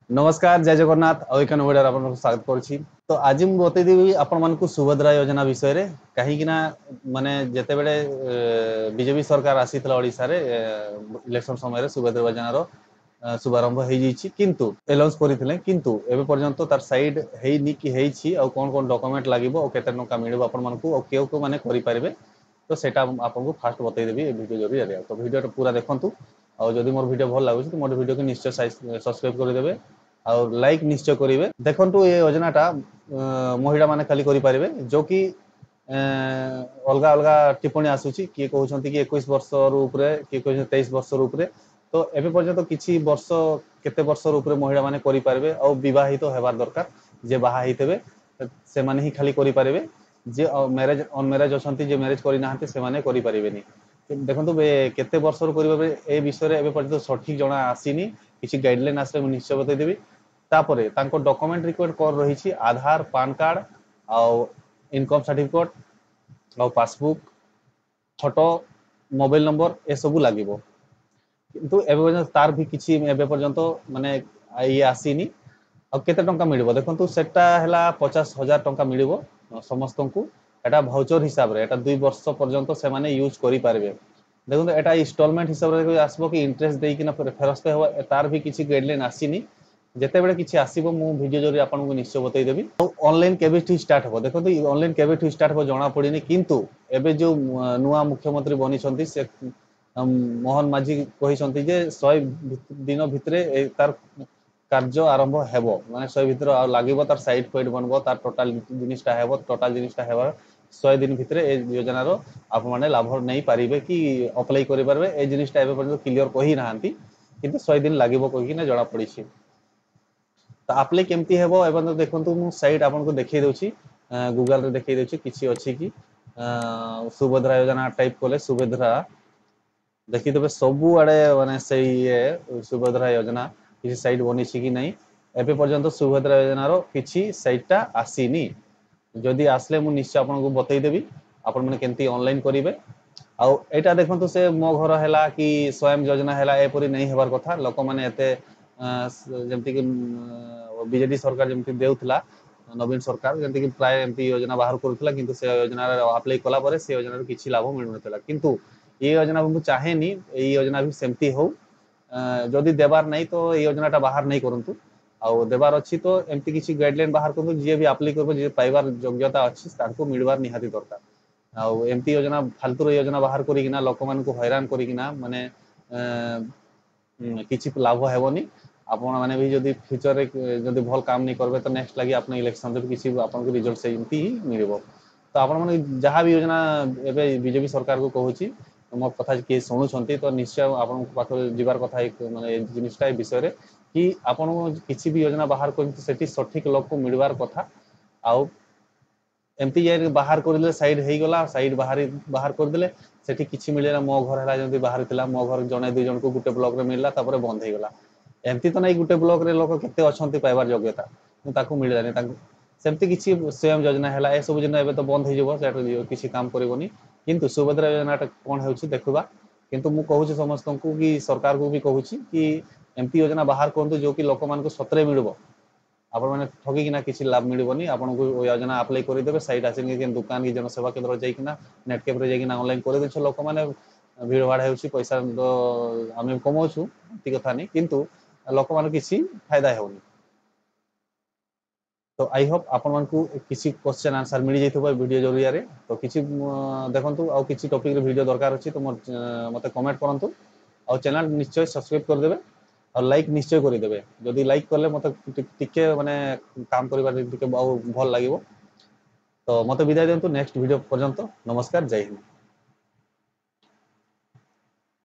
नमस्कार जय जगन्नाथ आउ वीडियो आपन स्वागत करुछि। तो आज मु बतैदेवी आपण मानकु सुभद्रा योजना विषय रे कहीं ना माने जेते बेले बीजेपी सरकार आसीतला ओडिसा रे इलेक्शन समय रे सुभद्रा योजना रो शुभारंभ हो जाइछि किंतु एलाउंस करिथिले किंतु एबे पर्यंत तार साइड हेइनी कि हेइछि आ कोन कोन डॉक्यूमेंट लागिवो आ केते टका मिलबो आपण मानकु आ केउ को माने करि पारबे। तो सेटा आपन को फास्ट बतैदेवी ए वीडियो जरिया। तो वीडियो पूरा देखंतु आ जदि मोर वीडियो भल लागुछि तो मोर वीडियो को निश्चय सब्सक्राइब कर देबे और लाइक निश्चय करेंगे। देखो ये योजनाटा महिला माने खाली करें जो कि अलग अलग टिप्पणी आसूची किए कहते कि 21 वर्ष किए कहते 23 वर्ष तो एबे पर्यंत किछि वर्ष केते वर्ष महिला माने करें और विवाहित होबार दरकार जे बाहा हितेबे से माने ही खाली करें जे मैरिज अनमैरिज अछंती जे मैरिज करि नाहंती से माने करि परिबेनी। देखो केते वर्ष करेंगे ए विषय एबे पर्यंत सठिक जना आसीनी किछि गाइडलाइन आसले मु निश्चय बतैदेवी। तापरे तांको डॉक्यूमेंट रिक्वायर्ड कर रही आधार पान कार्ड आउ इनकम सर्टिफिकेट आउ passbook photo mobile number A सब लगे किंतु एबे पर्यंत तार भी किछि एबे पर्यंत माने ये आसीनी आ केते टंका मिलिबो देखंतु सेटा हैला 50,000 टंका मिलिबो समस्तंकु। एटा भाउचर हिसाब रे एटा 2 वर्ष पर्यंत से माने यूज करि पारबे। देखंतु एटा इंस्टॉलमेंट हिसाब रे आसबो कि इंटरेस्ट देई कि ना फेरस्ते हो तार भी किछि गाइडलाइन आसीनी जेते बेले किछि आसीबो मु वीडियो जरी आपन को निश्चय बतै देबी। ऑनलाइन केबेठी स्टार्ट हो देखो ऑनलाइन केबेठी स्टार्ट हो जना पड़िनी किंतु एबे जो नुआ मुख्यमंत्री बनी छथि से मोहन माझी कहि छथि जे 100 दिन भितरे तार कार्य आरंभ हेबो माने 100 भितर आ लागिबो तार साइट पॉइंट बनबो तार टोटल जिनिसटा हेबो टोटल जिनिसटा हेबो 100 दिन भितरे ए योजना रो आप माने लाभ नै पारिबे कि अप्लाई करि पारबे ए जिनिसटा एबे पर्यंत क्लियर कहि नाहंती किंतु 100 दिन लागिबो कहि ना जड़ा पड़ी छी। तो अप्लाई केमती हेबो एबन तो देखंतु मु साइट आपन को देखै दोछि गूगल रे देखै दोछि किछि अछि कि सुभद्रा योजना टाइप कोले सुभद्रा देखि देबे सबु आडे माने सेही ये सुभद्रा योजना किछि साइट बनि छि कि नै एबे पर्यंत सुभद्रा योजना रो किछि साइटटा आसीनी जदि आसले मु निश्चय आपन को बतै देबी आपन माने केमती ऑनलाइन करिवे। आ एटा देखंतु से मो घर हैला कि स्वयं योजना हैला एपरि नै हेबार कथा लोक माने एते जमति कि बीजेडी सरकार जमति देउथला नवीन सरकार जमति कि प्राय एमती योजना बाहर करूथला किंतु से योजना अप्लाई कला परे से योजना रो किछि लाभ मिलु नथला किंतु ये योजना मु चाहेनी ए योजना भी सेमती हो जदि देबार नै तो ए योजनाटा बाहर नै करंतु आ देबार अछि तो एमती किछि गाइडलाइन बाहर करंतु जे भी अप्लाई करबो जे पाइबार योग्यता अछि ताको मिलबार निहाती दरकार। आ एमती योजना फालतू योजना बाहर करिकिना लोक मान को हैरान करिकिना माने किछि लाभ हेबोनी आपण माने भी जदि फ्यूचर रे जदि भल काम नहीं करबे तो नेक्स्ट लगी आपण इलेक्शन रे किछि आपण को रिजल्ट सेमती मिलबो। तो आपण माने जहां भी योजना एबे बीजेपी सरकार को कहूची मो कथा के सुनु छंती तो निश्चय आपण पाख जिबार कथा एक माने जिनिसटा विषय रे कि आपण किछि भी योजना बाहर करते सेठी सठिक लोक को मिलबार कथा आउ एमती जे बाहर करले साइड हे गला साइड बाहर कर देले सेठी किछि मिलेला मो घर हला जंती बाहर थिला मो घर जने दुई जन को गुटे ब्लॉक रे मिलला तापर बंद हे गला एमती तो नहीं गुटे ब्लॉक रे लोक केते अछंती पाइबार योग्यता ताकू मिललानी ताकू सेमती किछि स्वयं योजना हैला ए सब योजना एबे तो बंद हे जबो सेट किछि काम करबोनी किंतु सुभद्रा योजना कोन हेउछि देखबा किंतु मु कहूछि समस्त को कि सरकार को भी कहूछि कि एमती योजना बाहर करंतु जो कि लोक मान को सतरे मिलबो आपण माने ठगी किना किछि लाभ मिलबोनी आपण को योजना अप्लाई करि देबे साइट आसे कि दुकान की जन सेवा केंद्र जाई किना नेट कैफ रे जाई किना ऑनलाइन करि देछ लोक माने भीड़ भाड़ हेउछि पैसा तो आमे कमाउछु ती कथा नै किंतु लोक मान किछि फायदा हेउनी। तो आई होप आपण मान को किछि क्वेश्चन आंसर मिल जैथबो वीडियो जरिया रे तो किछि देखंतु आ किछि टॉपिक रे वीडियो दरकार अछि तो मते कमेंट करंतु और चैनल निश्चय सब्सक्राइब कर देबे और लाइक निश्चय कर देबे जदि लाइक करले मते टिके माने काम करिबा टिके भल लागिवो। तो मते विदाय देंतु नेक्स्ट वीडियो पर्यंत नमस्कार जय हिंद।